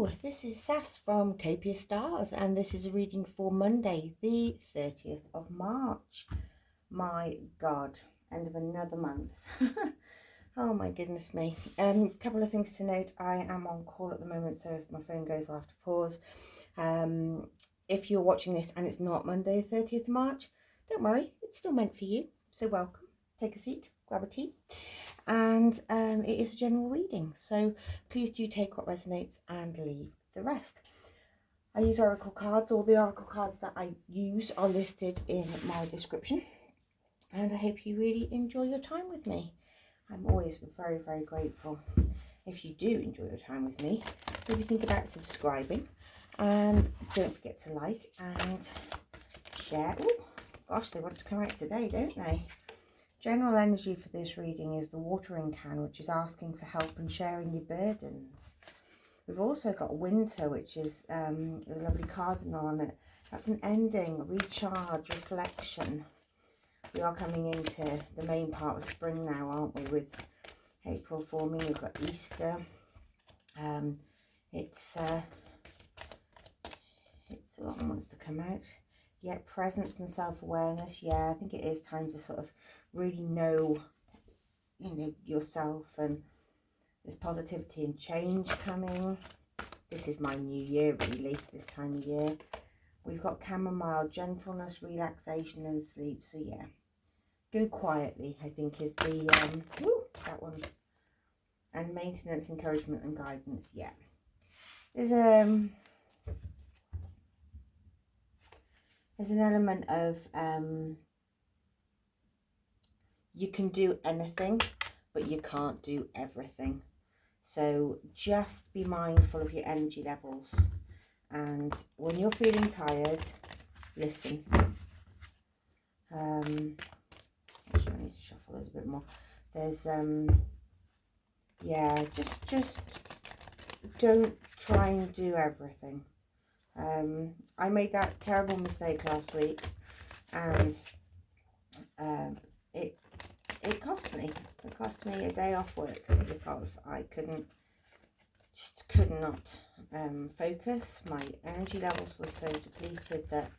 Hello, this is Sass from Copia Stars, and this is a reading for Monday, the 30th of March. My God, end of another month. Oh my goodness me. Couple of things to note. I am on call at the moment, so if my phone goes, I'll have to pause. If you're watching this and it's not Monday, 30th of March, don't worry, it's still meant for you. So welcome. Take a seat, grab a tea. And it is a general reading, so please do take what resonates and leave the rest. I use oracle cards. All the oracle cards that I use are listed in my description, and I hope you really enjoy your time with me. I'm always very, very grateful if you do enjoy your time with me. Maybe think about subscribing, and don't forget to like and share. Oh gosh, they want to come out today, don't they? General energy for this reading is the watering can, which is asking for help and sharing your burdens. We've also got winter, which is a lovely cardinal on it. That's an ending, recharge, reflection. We are coming into the main part of spring now, aren't we, with April forming. We've got Easter. It's what wants to come out. Yeah, presence and self-awareness. Yeah, I think it is time to sort of really know, yourself, and there's positivity and change coming. This is my new year, really, this time of year. We've got chamomile, gentleness, relaxation and sleep. So yeah, go quietly, I think, is the that one. And maintenance, encouragement and guidance. Yeah, there's an element of you can do anything, but you can't do everything. So just be mindful of your energy levels. And when you're feeling tired, listen. Actually, I need to shuffle those a bit more. There's, yeah, just don't try and do everything. I made that terrible mistake last week, and it cost me. It cost me a day off work because I could not focus. My energy levels were so depleted that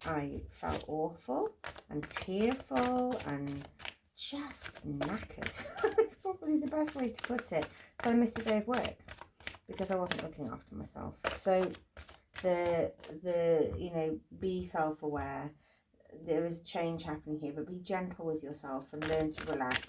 I felt awful and tearful and just knackered. It's probably the best way to put it. So I missed a day of work because I wasn't looking after myself. So be self-aware. There is a change happening here, but be gentle with yourself and learn to relax.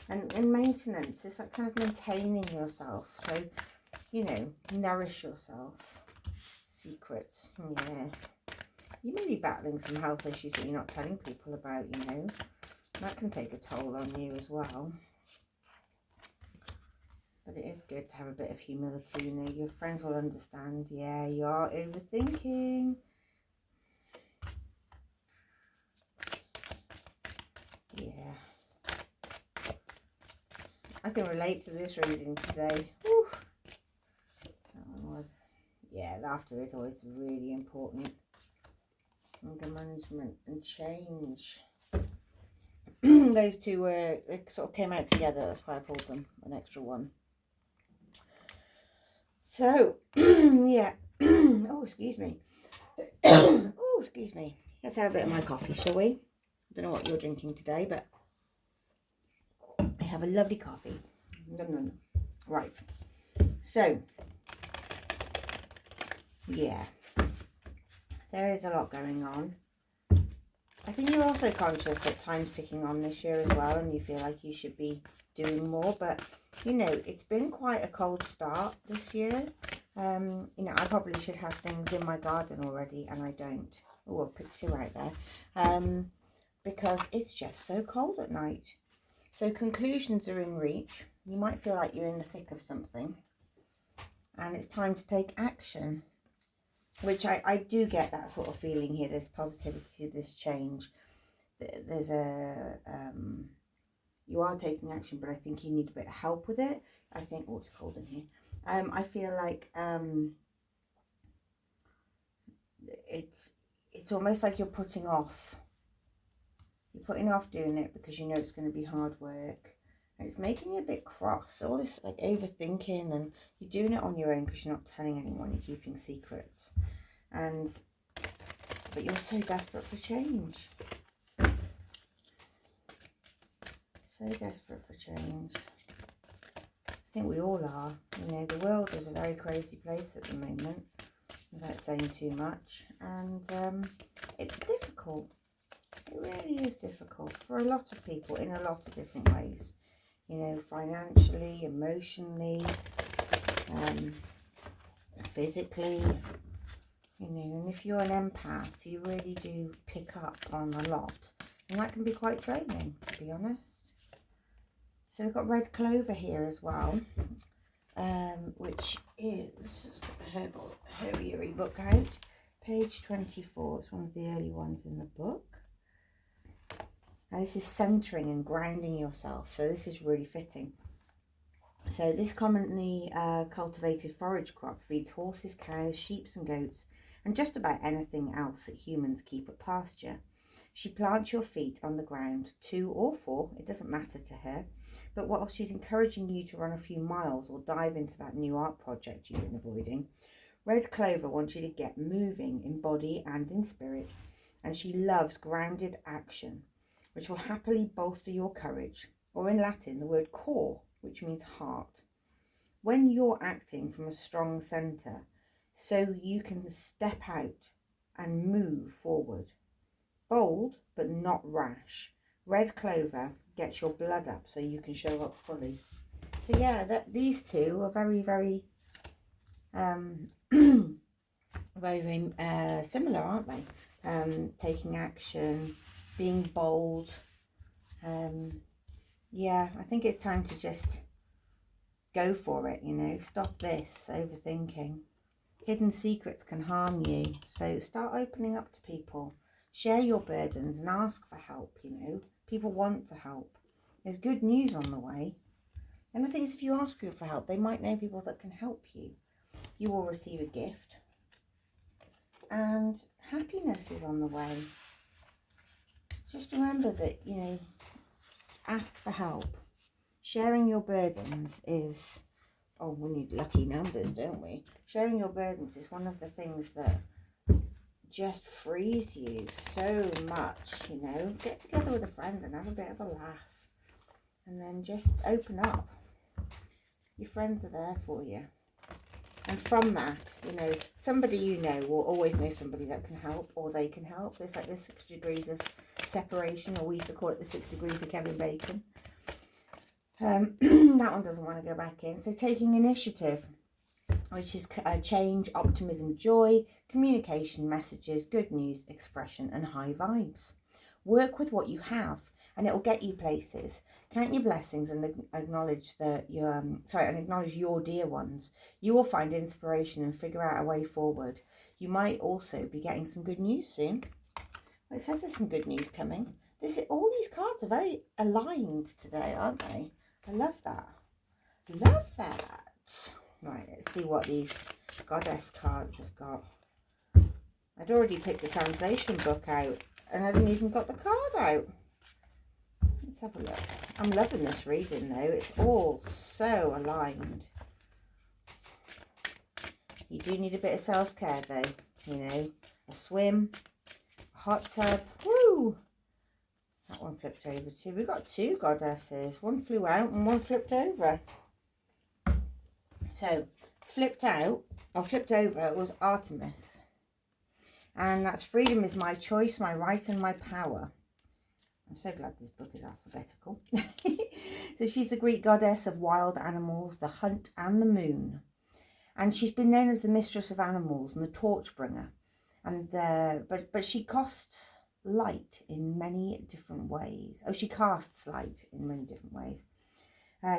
And maintenance is like kind of maintaining yourself. So, nourish yourself. Secrets. Yeah. You may be battling some health issues that you're not telling people about, That can take a toll on you as well. But it is good to have a bit of humility, Your friends will understand. Yeah, you are overthinking. Yeah. I can relate to this reading today. Whew. That one was, yeah, laughter is always really important. Anger management and change. Those two they sort of came out together. That's why I pulled them, an extra one. So, yeah. Oh, excuse me. Oh, excuse me. Let's have a bit of my coffee, shall we? I don't know what you're drinking today, but I have a lovely coffee. No. Right. So, yeah. There is a lot going on. I think you're also conscious that time's ticking on this year as well, and you feel like you should be doing more, but it's been quite a cold start this year. I probably should have things in my garden already, and I don't. Oh, I'll put two out there, because it's just so cold at night. So conclusions are in reach. You might feel like you're in the thick of something, and it's time to take action. Which I do get that sort of feeling here. There's positivity, there's change. There's you are taking action, but I think you need a bit of help with it. I think, oh, it's cold in here. I feel like it's almost like you're putting off. You're putting off doing it because it's going to be hard work. And it's making you a bit cross. All this like overthinking, and you're doing it on your own because you're not telling anyone, you're keeping secrets. But you're so desperate for change. So desperate for change. I think we all are. You know, the world is a very crazy place at the moment, without saying too much. And it's difficult. It really is difficult for a lot of people in a lot of different ways. You know, financially, emotionally, physically. You know, and if you're an empath, you really do pick up on a lot. And that can be quite draining, to be honest. So we've got red clover here as well, which is, let's get the herbiary book out. Page 24, it's one of the early ones in the book. And this is centering and grounding yourself, so this is really fitting. So this commonly cultivated forage crop feeds horses, cows, sheep and goats, and just about anything else that humans keep at pasture. She plants your feet on the ground, 2 or 4, it doesn't matter to her, but while she's encouraging you to run a few miles or dive into that new art project you've been avoiding, Red Clover wants you to get moving in body and in spirit, and she loves grounded action, which will happily bolster your courage, or in Latin, the word core, which means heart. When you're acting from a strong centre, so you can step out and move forward. Bold, but not rash. Red Clover gets your blood up so you can show up fully. So yeah, these two are very, very, very similar, aren't they? Taking action, being bold. Yeah, I think it's time to just go for it, you know. Stop this overthinking. Hidden secrets can harm you, so start opening up to people. Share your burdens and ask for help, you know. People want to help. There's good news on the way. And the thing is, if you ask people for help, they might know people that can help you. You will receive a gift. And happiness is on the way. Just remember that, you know, ask for help. Sharing your burdens is, oh, we need lucky numbers, don't we? Sharing your burdens is one of the things that just frees you so much, you know. Get together with a friend and have a bit of a laugh. And then just open up. Your friends are there for you. And from that, you know, somebody you know will always know somebody that can help, or they can help. There's like the 6 degrees of separation, or we used to call it the 6 degrees of Kevin Bacon. That one doesn't want to go back in. So taking initiative, which is change, optimism, joy, communication, messages, good news, expression, and high vibes. Work with what you have, and it will get you places. Count your blessings and acknowledge that acknowledge your dear ones. You will find inspiration and figure out a way forward. You might also be getting some good news soon. Well, it says there's some good news coming. All these cards are very aligned today, aren't they? I love that. Love that. Right, let's see what these goddess cards have got. I'd already picked the translation book out and I hadn't even got the card out. Let's have a look. I'm loving this reading though. It's all so aligned. You do need a bit of self-care though, you know. A swim, a hot tub. Woo! That one flipped over too. We've got 2 goddesses. One flew out and one flipped over. So, flipped over was Artemis. And that's freedom is my choice, my right and my power. I'm so glad this book is alphabetical. So she's the Greek goddess of wild animals, the hunt and the moon. And she's been known as the mistress of animals and the torch bringer. And but she casts light in many different ways. Oh, she casts light in many different ways.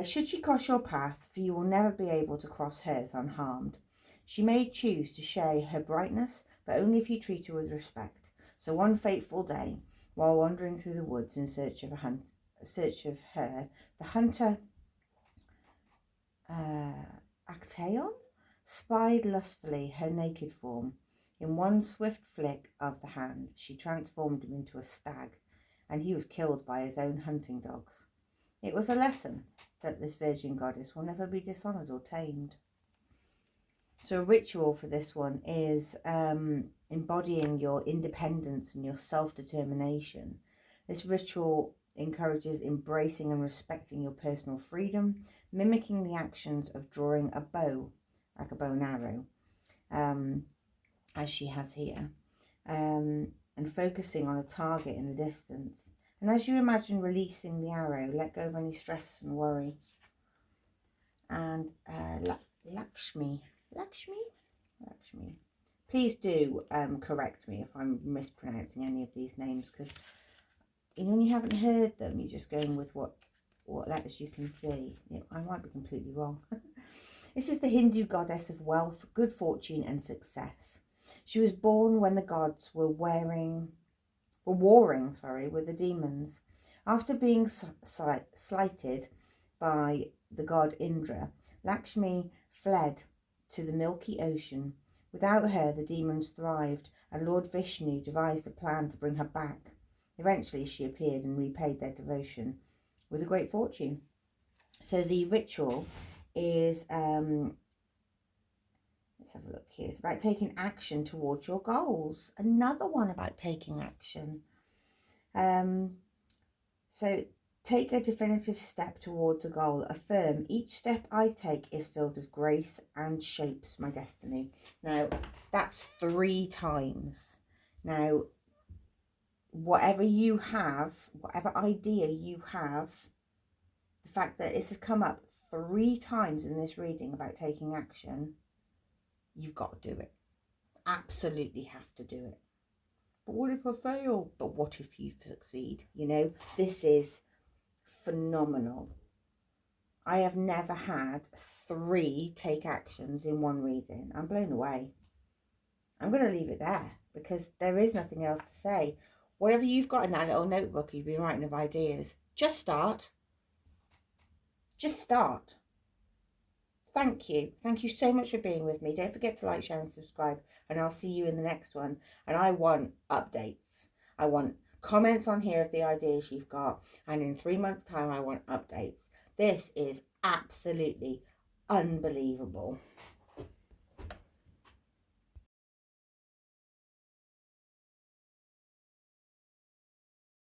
Should she cross your path, for you will never be able to cross hers unharmed. She may choose to share her brightness, but only if you treat her with respect. So one fateful day, while wandering through the woods in search of her, the hunter Actaeon spied lustfully her naked form. In one swift flick of the hand, she transformed him into a stag, and he was killed by his own hunting dogs. It was a lesson that this virgin goddess will never be dishonoured or tamed. So a ritual for this one is embodying your independence and your self-determination. This ritual encourages embracing and respecting your personal freedom, mimicking the actions of drawing a bow, like a bow and arrow, as she has here, and focusing on a target in the distance. And as you imagine releasing the arrow, let go of any stress and worry. And Lakshmi. Please do correct me if I'm mispronouncing any of these names, because you know when you haven't heard them, you're just going with what letters you can see. I might be completely wrong. This is the Hindu goddess of wealth, good fortune and success. She was born when the gods were warring with the demons. After being slighted by the god Indra, Lakshmi fled to the Milky Ocean. Without her, the demons thrived, and Lord Vishnu devised a plan to bring her back. Eventually, she appeared and repaid their devotion with a great fortune. So the ritual is, let's have a look here. It's about taking action towards your goals. Another one about taking action. So take a definitive step towards a goal. Affirm, each step I take is filled with grace and shapes my destiny. Now, that's 3 times. Now, whatever you have, whatever idea you have, the fact that this has come up 3 times in this reading about taking action, you've got to do it. Absolutely have to do it. But what if I fail? But what if you succeed? You know, this is phenomenal. I have never had 3 take actions in one reading. I'm blown away. I'm going to leave it there because there is nothing else to say. Whatever you've got in that little notebook you've been writing of ideas, just start. Just start. Thank you. Thank you so much for being with me. Don't forget to like, share and subscribe, and I'll see you in the next one. And I want updates. I want comments on here of the ideas you've got, and in 3 months' time I want updates. This is absolutely unbelievable.